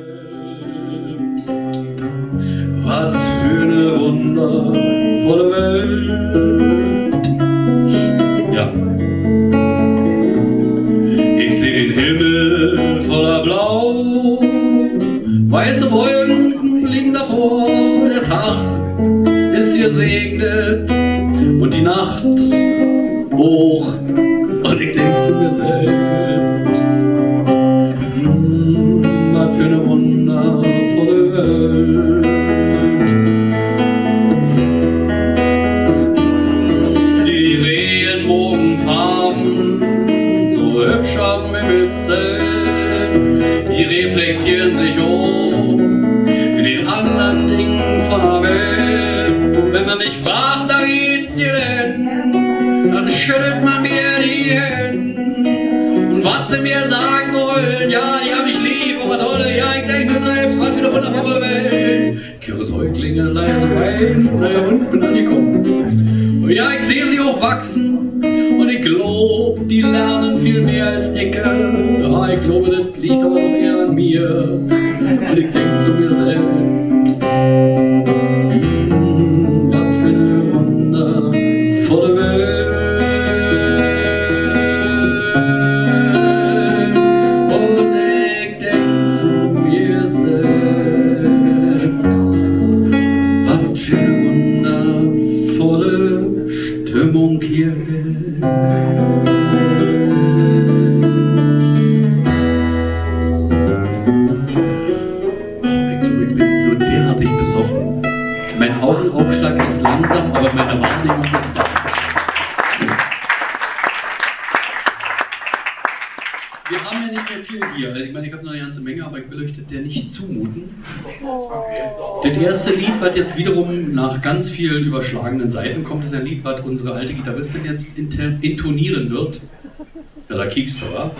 selbst. Was für eine wundervolle Welt. Ja. Ich seh den Himmel voller Blau, weiße Wolken liegen davor, der Tag ist gesegnet und die Nacht hoch, und ich denk zu mir selbst, was für eine wundervolle Welt. Die Regenbogenfarben, so hübsch am Himmelszelt, die reflektieren sich in den anderen Dingen von der Welt. Und wenn man mich fragt, na wie geht's dir denn, dann schüttelt man mir die Hände. Und was sie mir sagen wollen, ja, die hab ich lieb, aber tolle, ja, ich denke mir selbst, was für eine wundervolle Welt. Ich höre Säuglinge leise weinen, naja, und bin angekommen. Und ja, ich sehe sie auch wachsen, und ich glaube, die lernen viel mehr als ich. Ja, ich glaube, das liegt aber noch eher an mir. Und ich denke zu mir selbst, was für eine wundervolle Welt. Und ich denke zu mir selbst, was für eine wundervolle Stimmung hier ist. Mein Augenaufschlag ist langsam, aber meine Wahrnehmung ist da. Wir haben ja nicht mehr viel hier. Ich meine, ich habe noch eine ganze Menge, aber ich will euch das ja nicht zumuten. Das erste Lied, was jetzt wiederum nach ganz vielen überschlagenen Seiten kommt, ist ein Lied, was unsere alte Gitarristin jetzt intonieren wird. Ja, da kiekst du, wa?